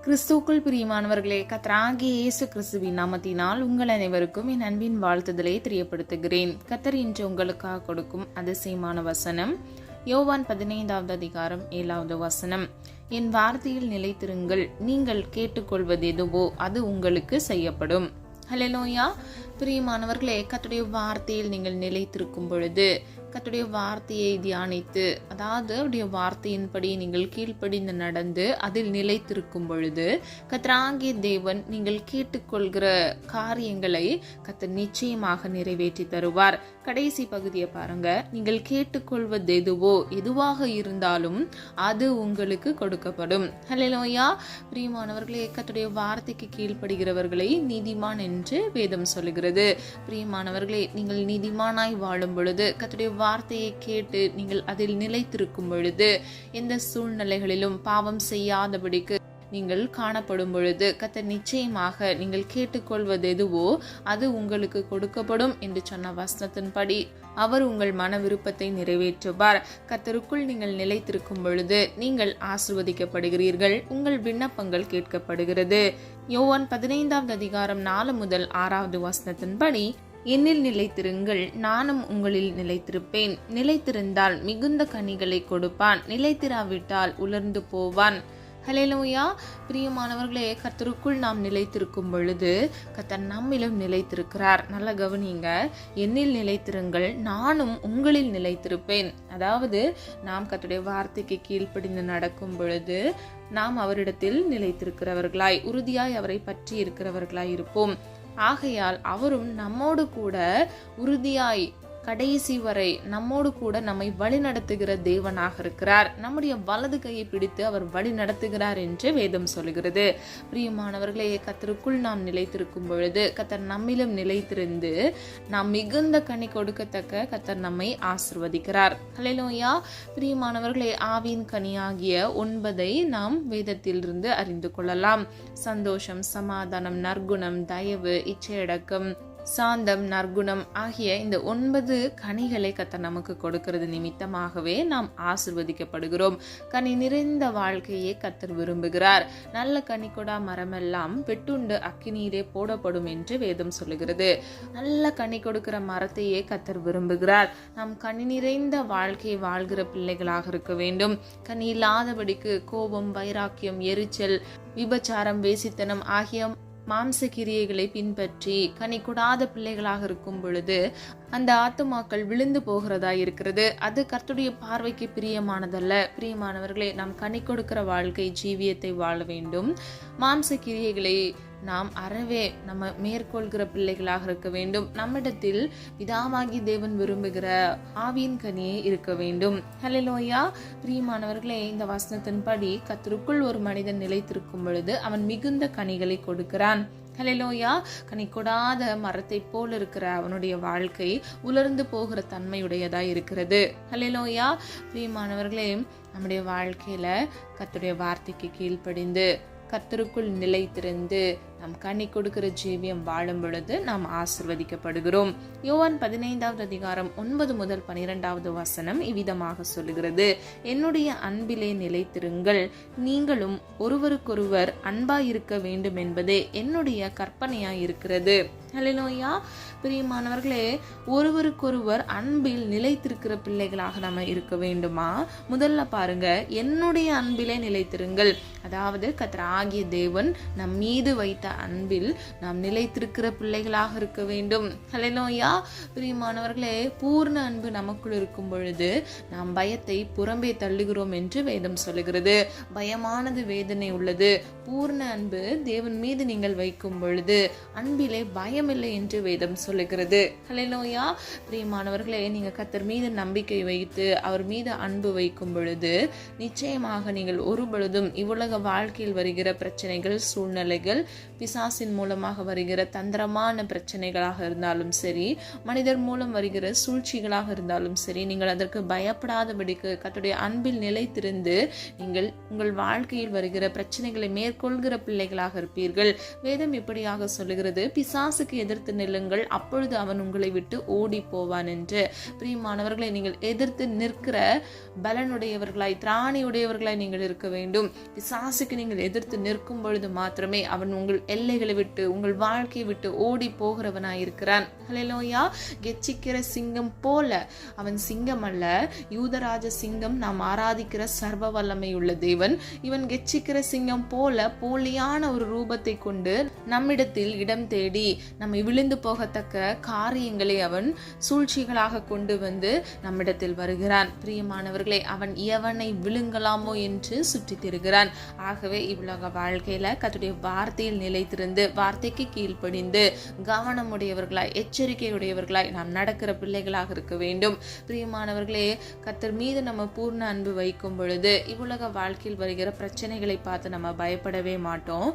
கிறிஸ்துவுக்குள் பிரியமானவர்களே, கர்த்தராகிய இயேசு கிறிஸ்துவின் நாமத்தினால் உங்கள் அனைவருக்கும் என் அன்பின் வாழ்த்துதலை தெரியப்படுத்துகிறேன். கர்த்தர் இன்று உங்களுக்காக கொடுக்கும் அதிசயமான வசனம் யோவான் 15வது அதிகாரம் 7வது வசனம். என் வார்த்தையில் நிலைத்திருங்கள், நீங்கள் கேட்டுக்கொள்வது எதுவோ அது உங்களுக்கு செய்யப்படும். ஹல்லேலூயா. பிரியமானவர்களே, கர்த்தருடைய வார்த்தையில் நீங்கள் நிலைத்திருக்கும் பொழுது, கர்த்தருடைய வார்த்தையை தியானித்து, அதாவது அவருடைய வார்த்தையின்படி நீங்கள் கீழ்ப்படிந்து நடந்து அதில் நிலைத்திருக்கும் பொழுது, கர்த்தராகிய தேவன் நீங்கள் கேட்டுக்கொள்கிற காரியங்களை கர்த்தர் நிச்சயமாக நிறைவேற்றி தருவார். கடைசி பகுதியை பாருங்க. நீங்கள் கேட்டுக்கொள்வது எதுவாக இருந்தாலும் அது உங்களுக்கு கொடுக்கப்படும். ஹல்லேலூயா. பிரியமானவர்களே, கர்த்தருடைய வார்த்தைக்கு கீழ்ப்படுகிறவர்களை நீதிமான் என்று வேதம் சொல்லுகிறது. பிரியமானவர்களே, நீங்கள் நீதிமானாய் வாழும் பொழுது, கர்த்தருடைய வார்த்தையை கேட்டு நீங்கள் அதில் நிலைத்திருக்கும் பொழுது, எந்த சூழ்நிலைகளிலும் பாவம் செய்யாதபடிக்கு நீங்கள் காணப்படும் பொழுது, கர்த்தர் நிச்சயமாக நீங்கள் கேட்டுக்கொள்வது எதுவோ அது உங்களுக்கு கொடுக்கப்படும் என்று சொன்ன வசனத்தின்படி அவர் உங்கள் மன விருப்பத்தை நிறைவேற்றுவார். கர்த்தருக்குள் நீங்கள் நிலைத்திருக்கும் பொழுது நீங்கள் ஆசீர்வதிக்கப்படுகிறீர்கள். உங்கள் விண்ணப்பங்கள் கேட்கப்படுகிறது. யோவான் 15வது அதிகாரம் 4 முதல் 6வது வசனத்தின்படி, என்னில் நிலைத்திருங்கள், நானும் உங்களில் நிலைத்திருப்பேன். நிலைத்திருந்தால் மிகுந்த கனிகளை கொடுப்பான், நிலைத்திராவிட்டால் உலர்ந்து போவான். ஹல்லேலூயா. பிரியமானவர்களே, கர்த்தருக்குள் நாம் நிலைத்திருக்கும் பொழுது கர்த்தர் நம்மிலும் நிலைத்திருக்கிறார். நல்ல கவனிங்க. என்னில் நிலைத்திருங்கள், நானும் உங்களில் நிலைத்திருப்பேன். அதாவது நாம் கர்த்தருடைய வார்த்தைக்கு கீழ்ப்படிந்து நடக்கும் பொழுது நாம் அவரிடத்தில் நிலைத்திருக்கிறவர்களாய், உறுதியாய் அவரை பற்றி இருக்கிறவர்களாய் இருப்போம். ஆகையால் அவரும் நம்மோடு கூட உறுதியாய் கடைசி வரை நம்மோடு கூட நம்மை வழி நடத்துகிற தேவனாக இருக்கிறார். நம்முடைய வலது கையை பிடித்து அவர் வழி நடத்துகிறார் என்று வேதம் சொல்கிறது. பிரியமானவர்களே, கர்த்தருக்குள் நாம் நிலைத்திருக்கும் பொழுது கர்த்தர் நம்மிலும் நிலைத்திருந்து நாம் மிகுந்த கனி கொடுக்கத்தக்க கர்த்தர் நம்மை ஆசீர்வதிக்கிறார். ஹல்லேலூயா. பிரியமானவர்களே, ஆவியின் கனியாகிய 9 நாம் வேதத்திலிருந்து அறிந்து கொள்ளலாம். சந்தோஷம், சமாதானம், நற்குணம், தயவு, இச்சையடக்கம், சாந்தம், நற்குணம் ஆகிய இந்த 9 கனிகளை கர்த்தர் நமக்கு கொடுக்கிறது நிமித்தமாகவே நாம் ஆசீர்வதிக்கப்படுகிறோம். கனி நிறைந்த வாழ்க்கையை கர்த்தர் விரும்புகிறார். நல்ல கனி கொடா மரமெல்லாம் வெட்டுண்டு அக்கினியிலே போடப்படும் என்று வேதம் சொல்லுகிறது. நல்ல கனி கொடுக்கிற மரத்தையே கர்த்தர் விரும்புகிறார். நாம் கனி நிறைந்த வாழ்க்கையை வாழ்கிற பிள்ளைகளாக இருக்க வேண்டும். கனி இல்லாதபடிக்கு கோபம், வைராக்கியம், எரிச்சல், விபச்சாரம், வேசித்தனம் ஆகிய மாம்ச கிரியைகளை பின்பற்றி கனி கொடாத பிள்ளைகளாக இருக்கும் பொழுது அந்த ஆத்துமாக்கள் விழுந்து போகிறதா இருக்கிறது. அது கர்த்தருடைய பார்வைக்கு பிரியமானதல்ல. பிரியமானவர்களே, நாம் கனி கொடுக்கிற வாழ்க்கை ஜீவியத்தை வாழ வேண்டும். மாம்ச கிரியைகளை நாம் அறவே நம்ம மேற்கொள்கிற பிள்ளைகளாக இருக்க வேண்டும். நம்மிடத்தில் பிதாவாகி தேவன் விரும்புகிற ஆவியின் கனியே இருக்க வேண்டும். ஹல்லேலூயா. பிரியமானவர்களே, இந்த வசனத்தின்படி கர்த்தருக்குள் ஒரு மனிதன் நிலைத்திருக்கும் பொழுது அவன் மிகுந்த கனிகளை கொடுக்கிறான். ஹல்லேலூயா. கனி கொடாத மரத்தை போல் இருக்கிற அவனுடைய வாழ்க்கை உலர்ந்து போகிற தன்மையுடையதா இருக்கிறது. ஹல்லேலூயா. பிரியமானவர்களே, நம்முடைய வாழ்க்கையில கர்த்தருடைய வார்த்தைக்கு கீழ்ப்படிந்து கர்த்தருக்குள் நிலைத்திருந்து நாம் கனி கொடுக்கிற ஜீவியம் வாழும் பொழுது நாம் ஆசீர்வதிக்கப்படுகிறோம். யோவான் 15வது அதிகாரம் 9 முதல் 12வது வசனம் இவ்விதமாக சொல்லுகிறது. என்னுடைய அன்பிலே நிலைத்திருங்கள், நீங்களும் ஒருவருக்கொருவர் அன்பாயிருக்க வேண்டும் என்பதே என்னுடைய கற்பனையாய் இருக்கிறது. ஹல்லேலூயா. பிரியமானவர்களே, ஒருவருக்கொருவர் அன்பில் நிலைத்திருக்கிற பிள்ளைகளாக நம்ம இருக்க வேண்டுமா? முதல்ல பாருங்க, என்னுடைய அன்பிலே நிலைத்திருங்கள். அதாவது கர்த்தராகிய தேவன் நம் மீது வைத்த அன்பில் நாம் நிலைத்திருக்கிற பிள்ளைகளாக இருக்க வேண்டும். ஹல்லேலூயா. பிரியமானவர்களே, பூர்ண அன்பு நமக்குள் இருக்கும் பொழுது நாம் பயத்தை புறம்பே தள்ளுகிறோம் என்று வேதம் சொல்லுகிறது. பயமானது வேதனை உள்ளது. பூர்ண அன்பு தேவன் மீது நீங்கள் வைக்கும் பொழுது அன்பிலே பயமில்லை என்று வேதம் சொல்லுகிறது. ஹல்லேலூயா. பிரியமானவர்களே, நீங்க கர்த்தர் மீது நம்பிக்கை வைத்து அவர் மீது அன்பு வைக்கும் பொழுது நிச்சயமாக நீங்கள் ஒரு பொழுதும் இவ்வுலக வாழ்க்கையில் வருகிற பிரச்சனைகள், சூழ்நிலைகள், பிசாசின் மூலமாக வருகிற தந்திரமான பிரச்சனைகளாக இருந்தாலும் சரி, மனிதர் மூலம் வருகிற சூழ்ச்சிகளாக இருந்தாலும் சரி, நீங்கள் அதற்கு பயப்படாதபடிக்கு கர்த்தருடைய அன்பில் நிலைத்திருந்து நீங்கள் உங்கள் வாழ்க்கையில் வருகிற பிரச்சனைகளை மேற்கொள்கிற பிள்ளைகளாக இருப்பீர்கள். வேதம் இப்படியாக சொல்லுகிறது, பிசாசுக்கு எதிர்த்து நில்லுங்கள், அப்பொழுது அவன் உங்களை விட்டு ஓடி போவான் என்று. பிரியமானவர்களை, நீங்கள் எதிர்த்து நிற்கிற பலனுடையவர்களாய், திராணியுடையவர்களாய் நீங்கள் இருக்க வேண்டும். பிசாசுக்கு நீங்கள் எதிர்த்து நிற்கும் பொழுது மாத்திரமே அவன் உங்கள் எல்லைகளை விட்டு, உங்கள் வாழ்க்கையை விட்டு ஓடி போகிறவனாய் இருக்கிறான். ஹல்லேலூயா. கெச்சிக்கிற சிங்கம் போல, அவன் சிங்கம் அல்ல, யூதராஜ சிங்கம், நாம் ஆராதிக்கிற சர்வ வல்லமை உள்ள தேவன். இவன் கெச்சிக்கிற சிங்கம் போல போலியான ஒரு ரூபத்தை கொண்டு நம்மிடத்தில் இடம் தேடி நம்மை விழுந்து போகத்தக்க காரியங்களை அவன் சூழ்ச்சிகளாக கொண்டு வந்து நம்மிடத்தில் வருகிறான். பிரியமானவர்களே, அவன் எவனை விழுங்கலாமோ என்று சுற்றி திரிகிறான். ஆகவே இவ்வுலக வாழ்க்கையில கர்த்தருடைய வார்த்தையில் நிலைத்திருந்து, வார்த்தைக்கு கீழ்ப்படிந்து, கவனமுடையவர்களாய், எச்சரிக்கையுடையவர்களாய் நாம் நடக்கிற பிள்ளைகளாக இருக்க வேண்டும். பிரியமானவர்களே, கர்த்தர் மீது நம்ம பூர்ண அன்பு வைக்கும் பொழுது இவ்வுலக வாழ்க்கையில் வருகிற பிரச்சனைகளை பார்த்து நம்ம பயப்படவே மாட்டோம்.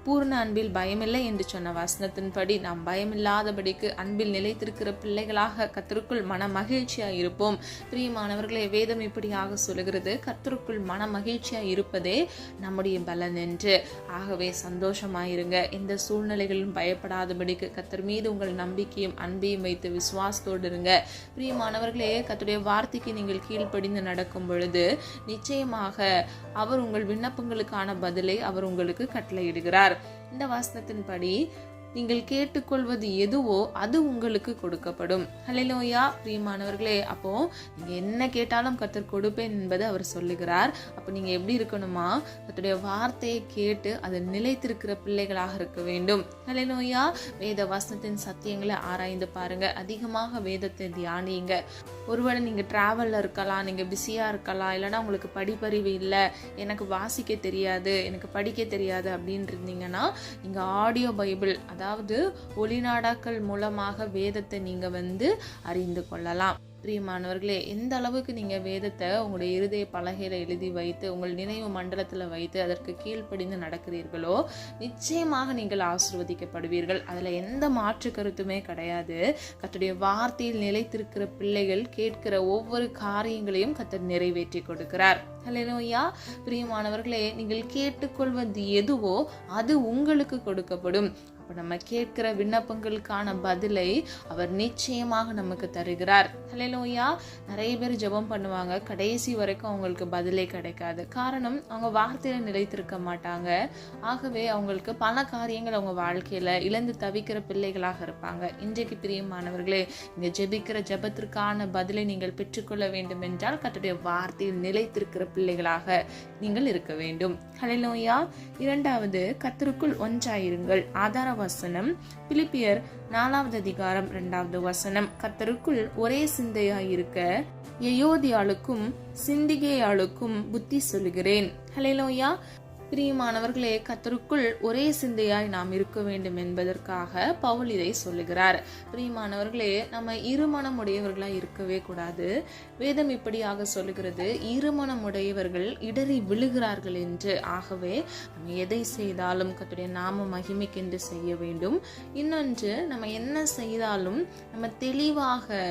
பூர்ண அன்பில் பயமில்லை என்று சொன்ன வசனத்தின்படி நாம் பயமில்லாதபடிக்கு அன்பில் நிலைத்திருக்கிற பிள்ளைகளாக கர்த்தருக்குள் மன மகிழ்ச்சியாய் இருப்போம். பிரியமானவர்களே, வேதம் இப்படியாக சொல்லுகிறது, கர்த்தருக்குள் மன மகிழ்ச்சியாய் இருப்பதே நம்முடைய பலன் என்று. ஆகவே சந்தோஷமாயிருங்க. எந்த சூழ்நிலைகளிலும் பயப்படாதபடிக்கு கர்த்தர் மீது உங்கள் நம்பிக்கையும் அன்பையும் வைத்து விசுவாசத்தோடு இருங்க. பிரியமானவர்களே, கர்த்தருடைய வார்த்தைக்கு நீங்கள் கீழ்ப்படிந்து நடக்கும் பொழுது நிச்சயமாக அவர் உங்கள் விண்ணப்பங்களுக்கான பதிலை அவர் உங்களுக்கு கட்டளையிடுகிறார். இந்த வசனத்தின்படி நீங்கள் கேட்டுக்கொள்வது எதுவோ அது உங்களுக்கு கொடுக்கப்படும். ஹல்லேலூயா. பிரியமானவர்களே, அப்போ நீங்க என்ன கேட்டாலும் கர்த்தர் கொடுப்பேன் என்பது அவர் சொல்லுகிறார். அப்போ நீங்க எப்படி இருக்கணுமா? கர்த்தருடைய வார்த்தையை கேட்டு அது நிலைத்திருக்கிற பிள்ளைகளாக இருக்க வேண்டும். ஹல்லேலூயா. வேத வசனத்தின் சத்தியங்களை ஆராய்ந்து பாருங்க. அதிகமாக வேதத்தை தியானிங்க. ஒருவேளை நீங்க டிராவல்ல இருக்கலாம், நீங்க பிஸியா இருக்கலாம், இல்லைன்னா உங்களுக்கு படிப்பறிவு இல்லை, எனக்கு வாசிக்க தெரியாது, எனக்கு படிக்க தெரியாது அப்படின்னு இருந்தீங்கன்னா நீங்க ஆடியோ பைபிள், அதாவது ஒளிநாடாக்கள் மூலமாக வேதத்தை நீங்க அறிந்து கொள்ளலாம். பிரியமானவர்களே, எந்த அளவுக்கு நீங்க வேதத்தை உங்களுடைய இருதய பலகையில எழுதி வைத்து உங்கள் நினைவு மண்டலத்துல வைத்து அதற்கு கீழ்ப்படிந்து நடக்கிறீர்களோ நிச்சயமாக நீங்கள் ஆசீர்வதிக்கப்படுவீர்கள். அதுல எந்த மாற்று கருத்துமே கிடையாது. கர்த்தருடைய வார்த்தையில் நிலைத்திருக்கிற பிள்ளைகள் கேட்கிற ஒவ்வொரு காரியங்களையும் கர்த்தர் நிறைவேற்றி கொடுக்கிறார். ஹல்லேலூயா. பிரியமானவர்களே, நீங்கள் கேட்டுக்கொள்வது எதுவோ அது உங்களுக்கு கொடுக்கப்படும். நம்ம கேட்கிற விண்ணப்பங்களுக்கான பதிலை அவர் நிச்சயமாக நமக்கு தருகிறார். ஹல்லேலூயா. நிறைய பேர் ஜெபம் பண்ணுவாங்க, கடைசி வரைக்கும் அவங்களுக்கு பதிலே கிடைக்காது. காரணம், அவங்க வார்த்தையில நிலைத்திருக்க மாட்டாங்க. ஆகவே அவங்களுக்கு பல காரியங்கள் அவங்க வாழ்க்கையில இழந்து தவிக்கிற பிள்ளைகளாக இருப்பாங்க. இன்றைக்கு பிரியமானவர்களே, நீங்க ஜெபிக்கிற ஜெபத்திற்கான பதிலை நீங்கள் பெற்றுக்கொள்ள வேண்டும் என்றால் கர்த்தருடைய வார்த்தையில் நிலைத்திருக்கிற பிள்ளைகளாக நீங்கள் இருக்க வேண்டும். ஹல்லேலூயா. இரண்டாவது, கர்த்தருக்குள் ஒன்றாயிருங்கள். ஆதார வசனம் பிலிப்பியர் 4வது அதிகாரம் 2வது வசனம். கர்த்தருக்குள் ஒரே சிந்தையாயிருக்க யெயோதியாளுக்கும் சிந்திகேயாளுக்கும் புத்தி சொல்லுகிறேன். ஹல்லேலூயா. பிரியமானவர்களே, கர்த்தருக்குள் ஒரே சிந்தையாய் நாம் இருக்க வேண்டும் என்பதற்காக பவுல் இதை சொல்லுகிறார். பிரியமானவர்களே, நம்ம இருமனம் உடையவர்களாய் இருக்கவே கூடாது. வேதம் இப்படியாக சொல்லுகிறது, இருமனம் உடையவர்கள் இடறி விழுகிறார்கள் என்று. ஆகவே நம்ம எதை செய்தாலும் கர்த்தருடைய நாம மகிமைக்கென்று செய்ய வேண்டும். இன்னொன்று, நம்ம என்ன செய்தாலும் நம்ம தெளிவாக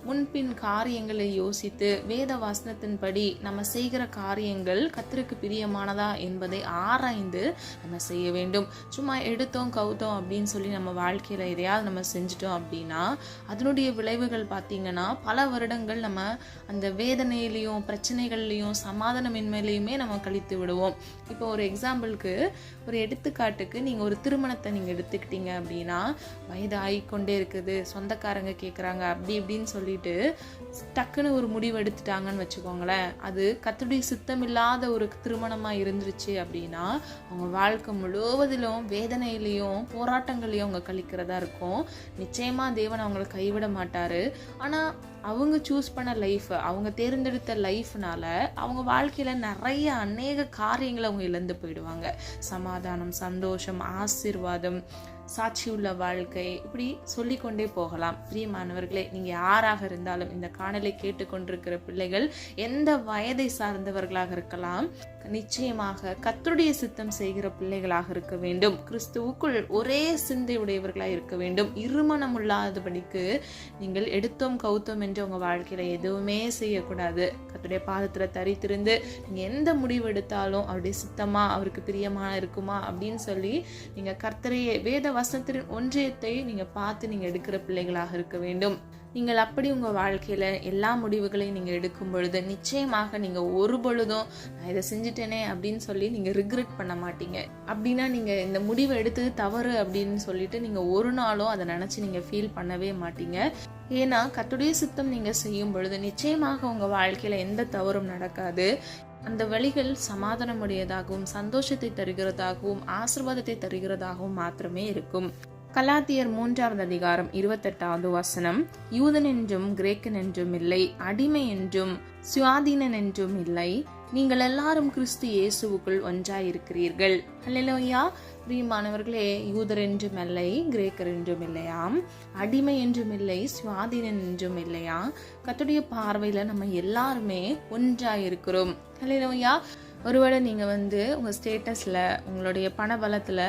முன்பின் காரியங்களை யோசித்து வேத வசனத்தின்படி நம்ம செய்கிற காரியங்கள் கர்த்தருக்கு பிரியமானதா என்பதை ஆராய்ந்து நம்ம செய்ய வேண்டும். சும்மா எடுத்தோம் கவுத்தோம் அப்படின்னு சொல்லி நம்ம வாழ்க்கையில எதையாவது நம்ம செஞ்சுட்டோம் அப்படின்னா அதனுடைய விளைவுகள் பார்த்தீங்கன்னா பல வருடங்கள் நம்ம அந்த வேதனையிலையும் பிரச்சனைகள்லையும் சமாதானமின்மையிலையுமே நம்ம கழித்து விடுவோம். இப்போ ஒரு எக்ஸாம்பிளுக்கு, ஒரு எடுத்துக்காட்டுக்கு, நீங்க ஒரு திருமணத்தை நீங்க எடுத்துக்கிட்டீங்க அப்படின்னா வயது ஆகிக்கொண்டே இருக்குது, சொந்தக்காரங்க கேட்குறாங்க, அப்படி இப்படின்னு சொல்லிட்டு டக்குன்னு ஒரு முடிவு எடுத்துட்டாங்கன்னு வச்சுக்கோங்களேன். அது கர்த்தருடைய சித்தம் இல்லாத ஒரு திருமணமா இருந்துருச்சு அப்படின்னா அவங்க வாழ்க்கை முழுவதிலும் வேதனையிலையும் போராட்டங்களையும் அவங்க கழிக்கிறதா இருக்கும். நிச்சயமா தேவன் அவங்களை கைவிட மாட்டாரு. ஆனா அவங்க சூஸ் பண்ண லைஃப், அவங்க தேர்ந்தெடுத்த லைஃப்னால அவங்க வாழ்க்கையில நிறைய அநேக காரியங்களை அவங்க இழந்து போயிடுவாங்க. சமாதானம், சந்தோஷம், ஆசீர்வாதம், சாட்சியுள்ள வாழ்க்கை, இப்படி சொல்லிக்கொண்டே போகலாம். பிரியமானவர்களே, நீங்க யாராக இருந்தாலும், இந்த காணலை கேட்டுக்கொண்டிருக்கிற பிள்ளைகள் எந்த வயதை சார்ந்தவர்களாக இருக்கலாம், நிச்சயமாக கர்த்தருடைய சித்தம் செய்கிற பிள்ளைகளாக இருக்க வேண்டும். கிறிஸ்துவுக்குள் ஒரே சிந்தை உடையவர்களாக இருக்க வேண்டும். இருமனம் இல்லாதபடிக்கு நீங்கள் எடுத்தோம் கவுத்தோம் என்று உங்க வாழ்க்கையில எதுவுமே செய்யக்கூடாது. கர்த்தருடைய பாதத்துல தரித்திருந்து நீங்க எந்த முடிவு எடுத்தாலும் அவருடைய சித்தமா, அவருக்கு பிரியமா இருக்குமா அப்படின்னு சொல்லி நீங்க கர்த்தரையே, வேத வசனத்தின் ஒன்றியத்தை நீங்க பார்த்து நீங்க எடுக்கிற பிள்ளைகளாக இருக்க வேண்டும். நீங்கள் அப்படி உங்கள் வாழ்க்கையில் எல்லா முடிவுகளையும் நீங்கள் எடுக்கும் பொழுது நிச்சயமாக நீங்கள் ஒரு பொழுதும் நான் இதை செஞ்சுட்டேனே அப்படின்னு சொல்லி நீங்கள் ரிக்ரெட் பண்ண மாட்டீங்க. அப்படின்னா நீங்கள் இந்த முடிவை எடுத்தது தவறு அப்படின்னு சொல்லிட்டு நீங்கள் ஒரு நாளும் அதை நினச்சி நீங்கள் ஃபீல் பண்ணவே மாட்டீங்க. ஏன்னா கர்த்தருடைய சித்தம் நீங்கள் செய்யும் பொழுது நிச்சயமாக உங்கள் வாழ்க்கையில் எந்த தவறும் நடக்காது. அந்த வழிகள் சமாதானமுடையதாகவும் சந்தோஷத்தை தருகிறதாகவும் ஆசீர்வாதத்தை தருகிறதாகவும் மாத்திரமே இருக்கும். கலாத்தியர் 3ஆம் அதிகாரம் 28வது வசனம், யூதன் என்றும் கிரேக்கன் என்றும் இல்லை, அடிமை என்றும் சுயாதீனன் என்றும் இல்லை, நீங்கள் எல்லாரும் கிறிஸ்து இயேசுவுக்குள் ஒன்றாயிருக்கிறீர்கள். அல்லேலூயா. பிரியமானவர்களே, யூதர் என்றும் இல்லை, கிரேக்கர் என்றும் இல்லையாம், அடிமை என்றும் இல்லை, சுயாதீனன் என்றும் இல்லையா. கர்த்தருடைய பார்வையில நம்ம எல்லாருமே ஒன்றாயிருக்கிறோம். அல்லேலூயா. ஒருவேளை நீங்கள் உங்கள் ஸ்டேட்டஸில், உங்களுடைய பண பலத்தில்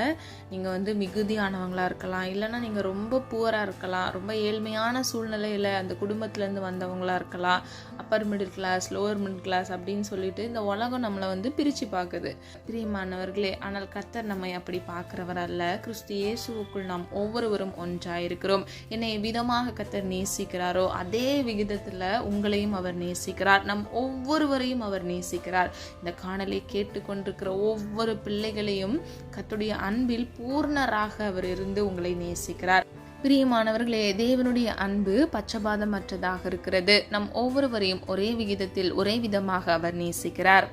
நீங்கள் மிகுதியானவங்களாக இருக்கலாம், இல்லைன்னா நீங்கள் ரொம்ப புவராக இருக்கலாம், ரொம்ப ஏழ்மையான சூழ்நிலையில் அந்த குடும்பத்துலேருந்து வந்தவங்களாக இருக்கலாம், upper middle class, lower middle class அப்படின்னு சொல்லிட்டு இந்த உலகம் நம்மளை பிரித்து பார்க்குது. பிரியமானவர்களே, ஆனால் கர்த்தர் நம்மை அப்படி பார்க்குறவர் அல்ல. கிறிஸ்து இயேசுவுக்குள் நாம் ஒவ்வொருவரும் ஒன்றாயிருக்கிறோம். என்னை விதமாக கர்த்தர் நேசிக்கிறாரோ அதே விகிதத்தில் உங்களையும் அவர் நேசிக்கிறார். நம் ஒவ்வொருவரையும் அவர் நேசிக்கிறார். இந்த கேட்டுக்கொண்டிருக்கிற ஒவ்வொரு பிள்ளைகளையும் கர்த்தருடைய அன்பில் பூர்ணராக அவர் இருந்து உங்களை நேசிக்கிறார். பிரியமானவர்களே, தேவனுடைய அன்பு பட்சபாதமற்றதாக இருக்கிறது. நம் ஒவ்வொருவரையும் ஒரே விகிதத்தில் ஒரே விதமாக அவர் நேசிக்கிறார்.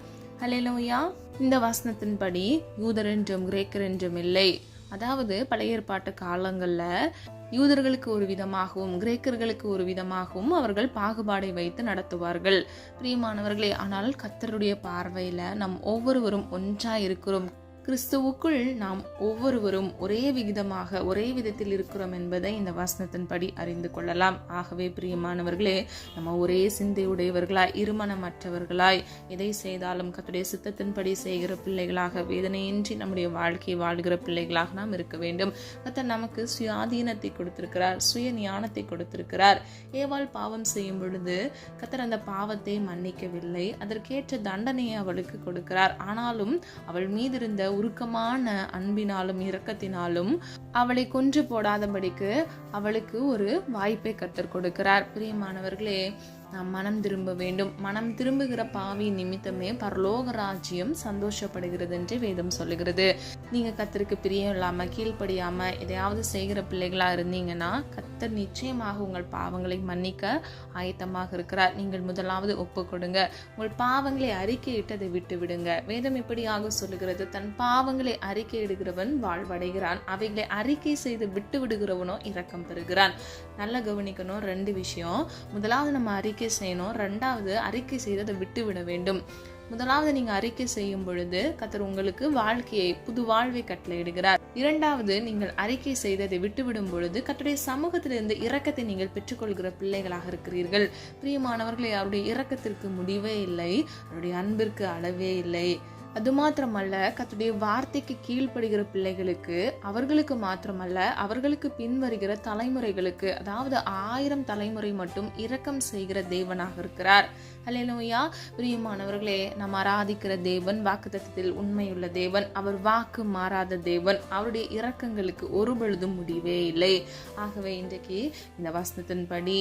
அல்லேலூயா. இந்த வசனத்தின்படி யூதர் என்றும் கிரேக்கர் என்றும் இல்லை. அதாவது பழைய ஏற்பாட்டு காலங்களில் யூதர்களுக்கு ஒரு விதமாகவும் கிரேக்கர்களுக்கு ஒரு விதமாகவும் அவர்கள் பாகுபாடை வைத்து நடத்துவார்கள். பிரியமானவர்களே, ஆனால் கர்த்தருடைய பார்வையில் நம் ஒவ்வொருவரும் ஒன்றாய் இருக்கிறோம். கிறிஸ்துவுக்குள் நாம் ஒவ்வொருவரும் ஒரே விகிதமாக ஒரே விதத்தில் இருக்கிறோம் என்பதை இந்த வசனத்தின்படி அறிந்து கொள்ளலாம். ஆகவே பிரியமானவர்களே, நம்ம ஒரே சிந்தையுடையவர்களாய், இருமனமற்றவர்களாய், எதை செய்தாலும் கர்த்தருடைய சித்தத்தின்படி செய்கிற பிள்ளைகளாக, வேதனையின்றி நம்முடைய வாழ்க்கையை வாழ்கிற பிள்ளைகளாக நாம் இருக்க வேண்டும். கர்த்தர் நமக்கு சுயாதீனத்தை கொடுத்திருக்கிறார், சுய ஞானத்தை கொடுத்திருக்கிறார். ஏவாள் பாவம் செய்யும் பொழுது கர்த்தர் அந்த பாவத்தை மன்னிக்கவில்லை, அதற்கேற்ற தண்டனையை அவளுக்கு கொடுக்கிறார். ஆனாலும் அவள் மீது இருந்த உருக்கமான அன்பினாலும் இரக்கத்தினாலும் அவளை கொன்று போடாதபடிக்கு அவளுக்கு ஒரு வாய்ப்பை கர்த்தர் கொடுக்கிறார். பிரியமானவர்களே, நாம் மனம் திரும்ப வேண்டும். மனம் திரும்புகிற பாவி நிமித்தமே பரலோக ராஜ்யம் சந்தோஷப்படுகிறது என்று வேதம் சொல்லுகிறது. நீங்க கர்த்தருக்கு பிரியம் இல்லாம, கீழ்ப்படியாம எதையாவது செய்கிற பிள்ளைகளா இருந்தீங்கன்னா கர்த்தர் நிச்சயமாக உங்கள் பாவங்களை மன்னிக்க ஆயத்தமாக இருக்கிறார். நீங்கள் முதலாவது ஒப்பு கொடுங்க. உங்கள் பாவங்களை அறிக்கையிட்டதை விட்டு விடுங்க. வேதம் இப்படியாக சொல்லுகிறது, தன் பாவங்களை அறிக்கையிடுகிறவன் வாழ்வடைகிறான், அவைகளை அறிக்கை செய்து விட்டு விடுகிறவனோ இரக்கம் பெறுகிறான். நல்லா கவனிக்கணும், 2 விஷயம். முதலாவது நம்ம அறிக்கை செய்யணும், 2வது அறிக்கை செய்து அதை விட்டு விட வேண்டும். முதலாவது நீங்க அறிக்கை செய்யும் பொழுது கர்த்தர் உங்களுக்கு வாழ்க்கையை, புது வாழ்வை கட்டளையிடுகிறார். 2வது நீங்கள் அறிக்கை செய்ததை விட்டுவிடும் பொழுது கர்த்தருடைய சமூகத்திலிருந்து இரக்கத்தை நீங்கள் பெற்றுக்கொள்கிற பிள்ளைகளாக இருக்கிறீர்கள். பிரியமானவர்களே, அவருடைய இரக்கத்திற்கு முடிவே இல்லை, அவருடைய அன்பிற்கு அளவே இல்லை. அது மாத்திரமல்ல, கர்த்தருடைய வார்த்தைக்கு கீழ்ப்படுகிற பிள்ளைகளுக்கு, அவர்களுக்கு மாத்திரமல்ல, அவர்களுக்கு பின்வருகிற தலைமுறைகளுக்கு, அதாவது 1000 தலைமுறை மட்டும் இரக்கம் செய்கிற தேவனாக இருக்கிறார். அல்லேலூயா. பிரியமானவர்களே, நாம் ஆராதிக்கிற தேவன் வாக்குத்தத்தத்தில் உண்மையுள்ள தேவன், அவர் வாக்கு மாறாத தேவன், அவருடைய இரக்கங்களுக்கு ஒரு பொழுதும் முடிவே இல்லை. ஆகவே இன்றைக்கு இந்த வசனத்தின்படி